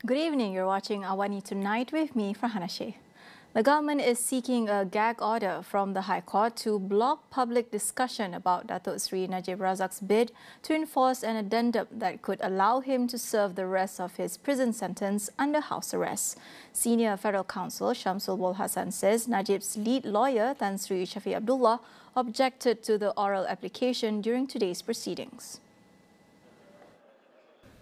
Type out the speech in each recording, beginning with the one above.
Good evening, you're watching AWANI Tonight with me, Farhana Sheikh. The government is seeking a gag order from the High Court to block public discussion about Datuk Seri Najib Razak's bid to enforce an addendum that could allow him to serve the rest of his prison sentence under house arrest. Senior Federal Counsel Shamsul Wal Hassan says Najib's lead lawyer, Tan Sri Shafi Abdullah, objected to the oral application during today's proceedings.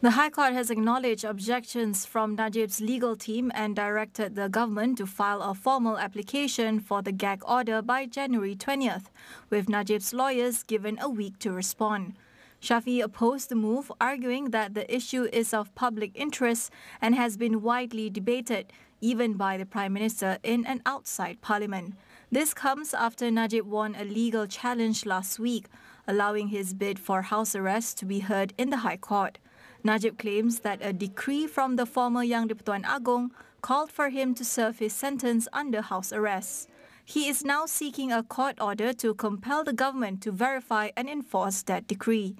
The High Court has acknowledged objections from Najib's legal team and directed the government to file a formal application for the gag order by January 20th, with Najib's lawyers given a week to respond. Shafi opposed the move, arguing that the issue is of public interest and has been widely debated, even by the Prime Minister in and outside Parliament. This comes after Najib won a legal challenge last week, allowing his bid for house arrest to be heard in the High Court. Najib claims that a decree from the former Yang di-Pertuan Agong called for him to serve his sentence under house arrest. He is now seeking a court order to compel the government to verify and enforce that decree.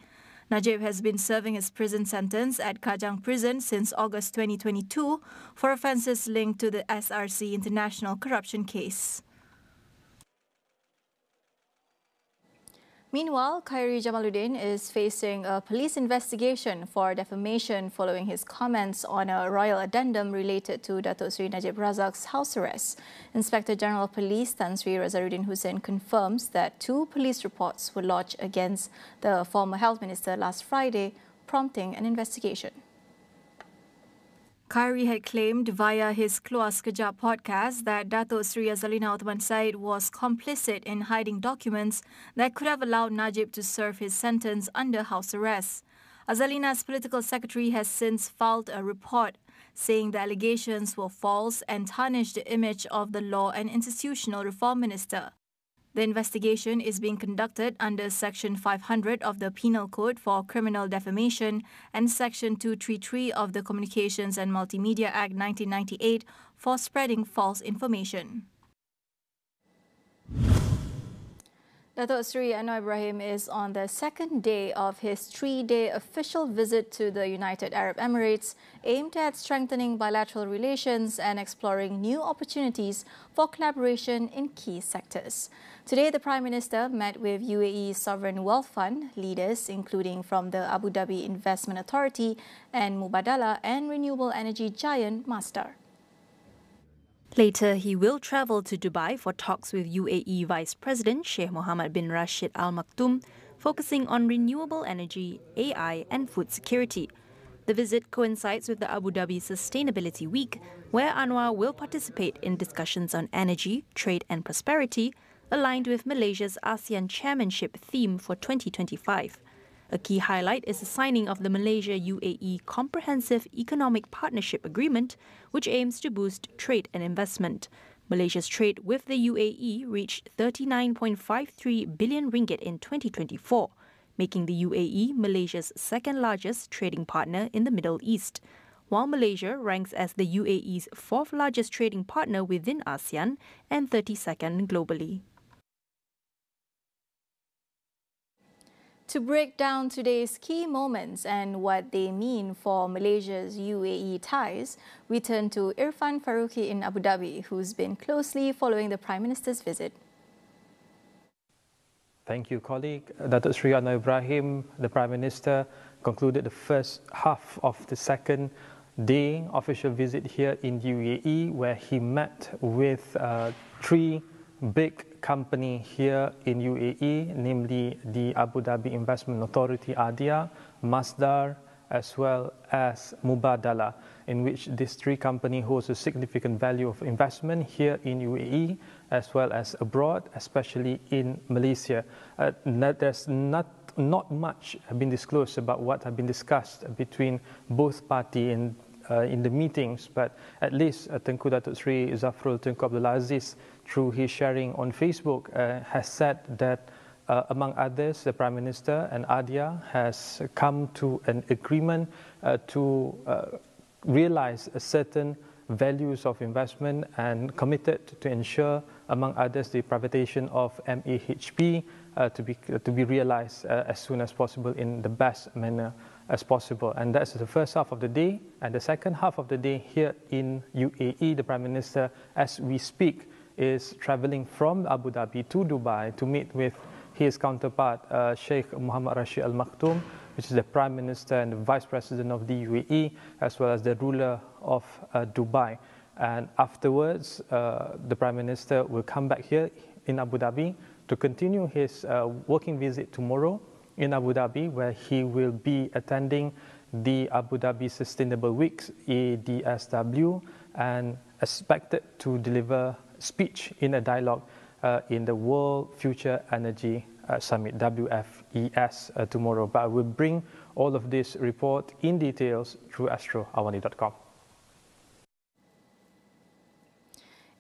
Najib has been serving his prison sentence at Kajang Prison since August 2022 for offences linked to the SRC international corruption case. Meanwhile, Khairi Jamaluddin is facing a police investigation for defamation following his comments on a royal addendum related to Datuk Seri Najib Razak's house arrest. Inspector General of Police Tan Sri Razaruddin Hussein confirms that 2 police reports were lodged against the former Health Minister last Friday, prompting an investigation. Khairi had claimed via his Keluar Sekejap podcast that Datuk Seri Azalina Othman Said was complicit in hiding documents that could have allowed Najib to serve his sentence under house arrest. Azalina's political secretary has since filed a report saying the allegations were false and tarnished the image of the Law and Institutional Reform Minister. The investigation is being conducted under Section 500 of the Penal Code for criminal defamation and Section 233 of the Communications and Multimedia Act 1998 for spreading false information. Datuk Seri Anwar Ibrahim is on the second day of his 3-day official visit to the United Arab Emirates, aimed at strengthening bilateral relations and exploring new opportunities for collaboration in key sectors. Today, the Prime Minister met with UAE Sovereign Wealth Fund leaders, including from the Abu Dhabi Investment Authority and Mubadala and renewable energy giant Masdar. Later, he will travel to Dubai for talks with UAE Vice President Sheikh Mohammed bin Rashid Al Maktoum, focusing on renewable energy, AI and food security. The visit coincides with the Abu Dhabi Sustainability Week, where Anwar will participate in discussions on energy, trade and prosperity, aligned with Malaysia's ASEAN chairmanship theme for 2025. A key highlight is the signing of the Malaysia-UAE Comprehensive Economic Partnership Agreement, which aims to boost trade and investment. Malaysia's trade with the UAE reached 39.53 billion ringgit in 2024, making the UAE Malaysia's second-largest trading partner in the Middle East, while Malaysia ranks as the UAE's 4th-largest trading partner within ASEAN and 32nd globally. To break down today's key moments and what they mean for Malaysia's UAE ties, we turn to Irfan Faruqi in Abu Dhabi, who's been closely following the Prime Minister's visit. Thank you, colleague. Datuk Seri Anwar Ibrahim, the Prime Minister, concluded the first half of the second day official visit here in UAE, where he met with 3 big company here in UAE, namely the Abu Dhabi Investment Authority ADIA, Masdar, as well as Mubadala, in which these 3 companies holds a significant value of investment here in UAE as well as abroad, especially in Malaysia. There's not much have been disclosed about what have been discussed between both parties in the meetings, but at least Tengku Datuk Seri Zafrul Tunku Abdul Aziz, through his sharing on Facebook, has said that among others, the Prime Minister and ADIA has come to an agreement to realize a certain values of investment and committed to ensure, among others, the privatization of MAHP to be realized as soon as possible in the best manner as possible. And that's the first half of the day. And the second half of the day here in UAE, the Prime Minister, as we speak, is traveling from Abu Dhabi to Dubai to meet with his counterpart, Sheikh Mohammed Rashid Al Maktoum, which is the Prime Minister and the Vice President of the UAE, as well as the ruler of Dubai. And afterwards, the Prime Minister will come back here in Abu Dhabi to continue his working visit tomorrow in Abu Dhabi, where he will be attending the Abu Dhabi Sustainable Weeks, ADSW, and expected to deliver speech in a dialogue in the World Future Energy Summit, WFES, tomorrow. But I will bring all of this report in details through AstroAwani.com.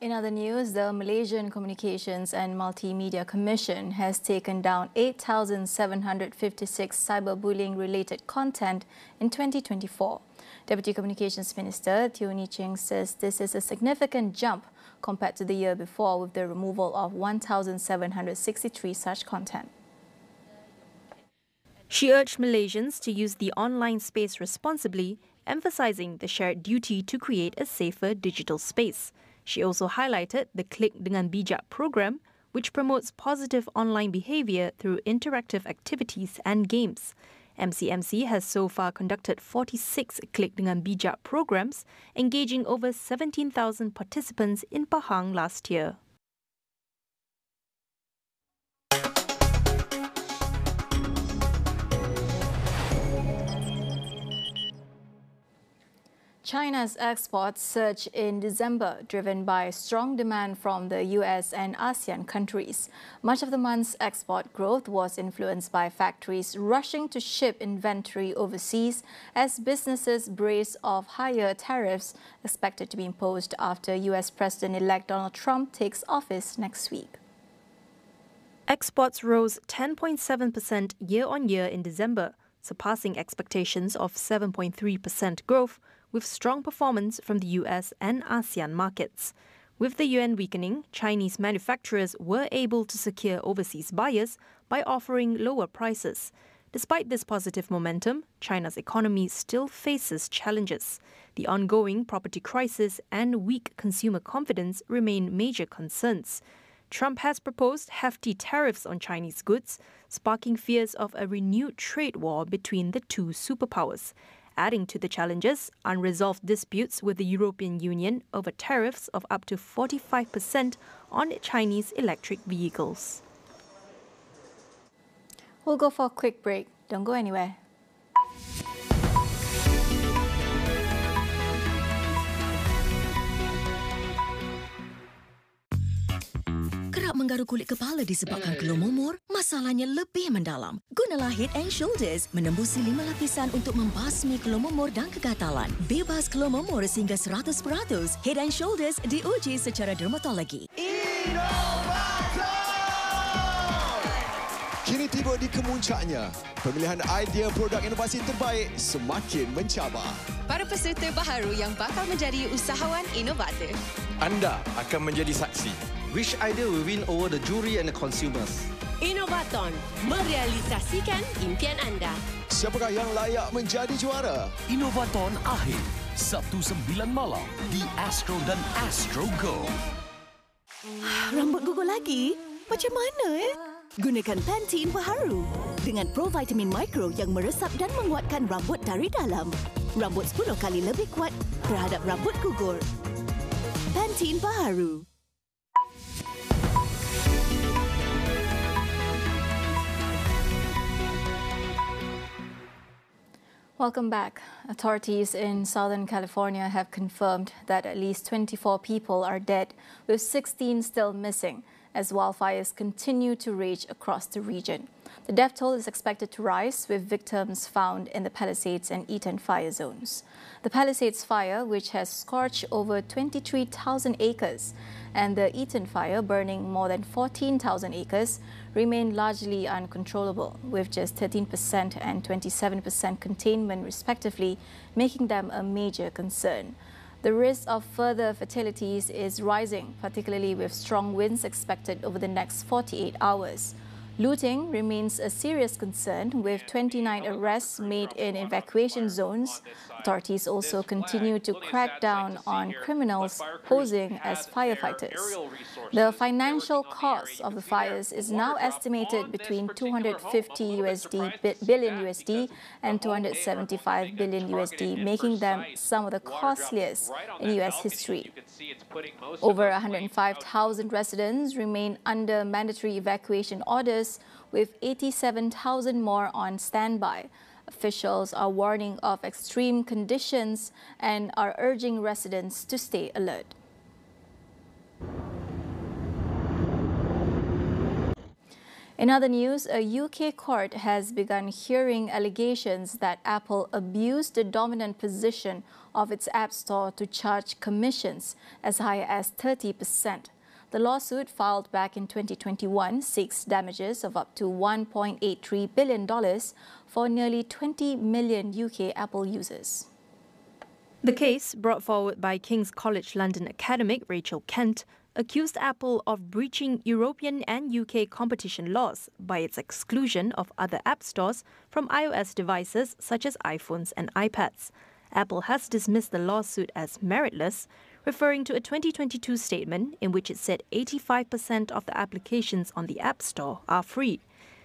In other news, the Malaysian Communications and Multimedia Commission has taken down 8,756 cyberbullying-related content in 2024. Deputy Communications Minister Teo Ni Ching says this is a significant jump compared to the year before, with the removal of 1,763 such content. She urged Malaysians to use the online space responsibly, emphasizing the shared duty to create a safer digital space. She also highlighted the Klik Dengan Bijak program, which promotes positive online behavior through interactive activities and games. MCMC has so far conducted 46 Klik Dengan Bijak programs, engaging over 17,000 participants in Pahang last year. China's exports surged in December, driven by strong demand from the US and ASEAN countries. Much of the month's export growth was influenced by factories rushing to ship inventory overseas as businesses brace of higher tariffs expected to be imposed after US President-elect Donald Trump takes office next week. Exports rose 10.7% year-on-year in December, surpassing expectations of 7.3% growth, with strong performance from the US and ASEAN markets. With the yuan weakening, Chinese manufacturers were able to secure overseas buyers by offering lower prices. Despite this positive momentum, China's economy still faces challenges. The ongoing property crisis and weak consumer confidence remain major concerns. Trump has proposed hefty tariffs on Chinese goods, sparking fears of a renewed trade war between the two superpowers. Adding to the challenges, unresolved disputes with the European Union over tariffs of up to 45% on Chinese electric vehicles. We'll go for a quick break. Don't go anywhere. Menggaruk kulit kepala disebabkan kelumur, masalahnya lebih mendalam. Gunalah Head & Shoulders menembusi 5 lapisan untuk membasmi kelumur dan kegatalan. Bebas kelumur sehingga 100%. Head & Shoulders diuji secara dermatologi. Kini tiba di kemuncaknya. Pemilihan idea produk inovasi terbaik semakin mencabar. Para peserta baharu yang bakal menjadi usahawan inovatif. Anda akan menjadi saksi. Which idea will win over the jury and the consumers? Inovaton, merealisasikan impian anda. Siapakah yang layak menjadi juara? Inovaton akhir, Sabtu 9 malam di Astro dan Astro Go. Rambut gugur lagi? Macam mana Gunakan Pantene Baharu dengan provitamin mikro yang meresap dan menguatkan rambut dari dalam. Rambut 10 kali lebih kuat terhadap rambut gugur. Pantene Baharu. Welcome back. Authorities in Southern California have confirmed that at least 24 people are dead, with 16 still missing, as wildfires continue to rage across the region. The death toll is expected to rise, with victims found in the Palisades and Eaton fire zones. The Palisades fire, which has scorched over 23,000 acres, and the Eaton fire, burning more than 14,000 acres, remain largely uncontrollable, with just 13% and 27% containment respectively, making them a major concern. The risk of further fatalities is rising, particularly with strong winds expected over the next 48 hours. Looting remains a serious concern, with 29 arrests made in evacuation zones. Authorities also continue to crack down on criminals posing as firefighters. The financial cost of the fires is now estimated between $250 billion and $275 billion, making them some of the costliest in US history. Over 105,000 residents remain under mandatory evacuation orders, with 87,000 more on standby. Officials are warning of extreme conditions and are urging residents to stay alert. In other news, a UK court has begun hearing allegations that Apple abused the dominant position of its App Store to charge commissions as high as 30%. The lawsuit, filed back in 2021, seeks damages of up to $1.83 billion for nearly 20 million UK Apple users. The case, brought forward by King's College London academic Rachel Kent, accused Apple of breaching European and UK competition laws by its exclusion of other app stores from iOS devices such as iPhones and iPads. Apple has dismissed the lawsuit as meritless, referring to a 2022 statement in which it said 85% of the applications on the App Store are free.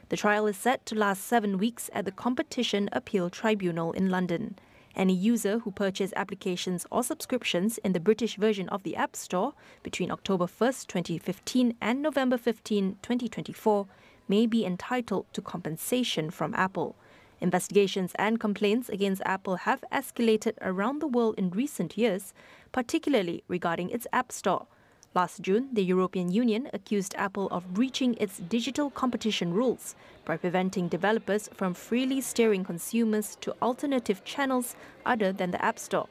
The trial is set to last 7 weeks at the Competition Appeal Tribunal in London. Any user who purchased applications or subscriptions in the British version of the App Store between October 1, 2015 and November 15, 2024 may be entitled to compensation from Apple. Investigations and complaints against Apple have escalated around the world in recent years, particularly regarding its App Store. Last June, the European Union accused Apple of breaching its digital competition rules by preventing developers from freely steering consumers to alternative channels other than the App Store.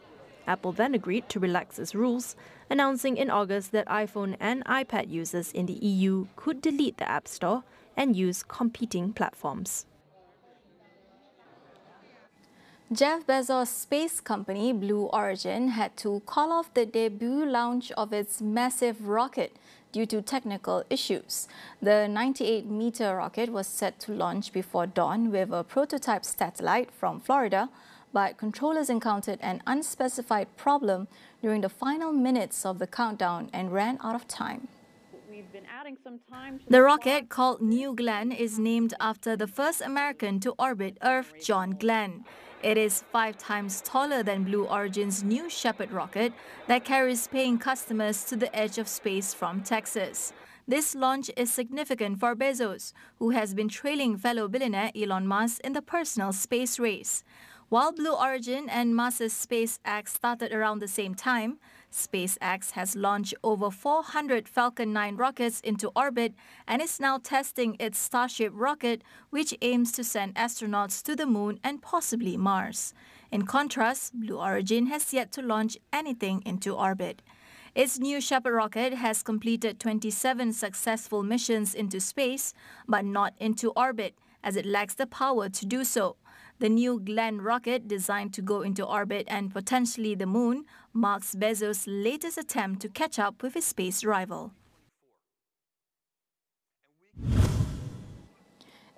Apple then agreed to relax its rules, announcing in August that iPhone and iPad users in the EU could delete the App Store and use competing platforms. Jeff Bezos' space company Blue Origin had to call off the debut launch of its massive rocket due to technical issues. The 98-meter rocket was set to launch before dawn with a prototype satellite from Florida, but controllers encountered an unspecified problem during the final minutes of the countdown and ran out of time. The rocket, called New Glenn, is named after the first American to orbit Earth, John Glenn. It is 5 times taller than Blue Origin's New Shepard rocket that carries paying customers to the edge of space from Texas. This launch is significant for Bezos, who has been trailing fellow billionaire Elon Musk in the personal space race. While Blue Origin and Musk's SpaceX started around the same time, SpaceX has launched over 400 Falcon 9 rockets into orbit and is now testing its Starship rocket, which aims to send astronauts to the Moon and possibly Mars. In contrast, Blue Origin has yet to launch anything into orbit. Its New Shepard rocket has completed 27 successful missions into space, but not into orbit, as it lacks the power to do so. The New Glenn rocket, designed to go into orbit and potentially the Moon, marks Bezos' latest attempt to catch up with his space rival.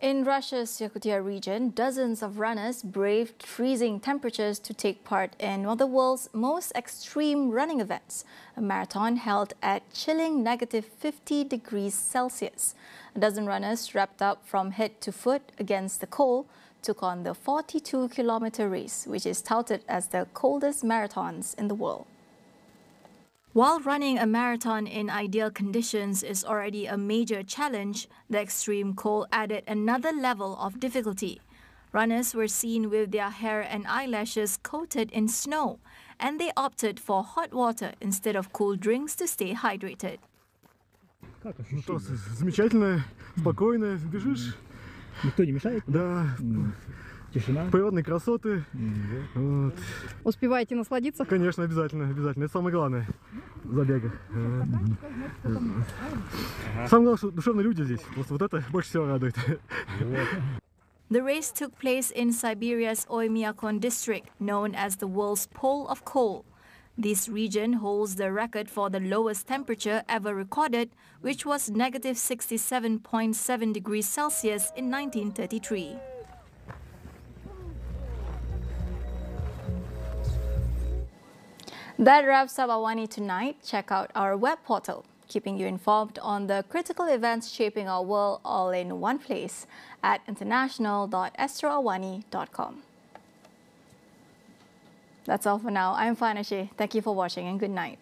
In Russia's Yakutia region, dozens of runners braved freezing temperatures to take part in one of the world's most extreme running events, a marathon held at chilling -50 degrees Celsius. A dozen runners, wrapped up from head to foot against the cold, took on the 42-kilometer race, which is touted as the coldest marathons in the world. While running a marathon in ideal conditions is already a major challenge, the extreme cold added another level of difficulty. Runners were seen with their hair and eyelashes coated in snow, and they opted for hot water instead of cool drinks to stay hydrated. Замечательно, спокойно, бежишь. Никто не мешает? Да. Тишина. Природные красоты. Вот. Успеваете насладиться? Конечно, обязательно, обязательно. Это самое главное в забегах. Самое главное, что душевные люди здесь. Просто вот это больше всего радует. The race took place in Siberia's Oymyakon district, known as the world's pole of coal. This region holds the record for the lowest temperature ever recorded, which was negative 67.7 degrees Celsius in 1933. That wraps up AWANI tonight. Check out our web portal, keeping you informed on the critical events shaping our world all in one place at international.astroawani.com. That's all for now. I'm Farhana Sheikh. Thank you for watching and good night.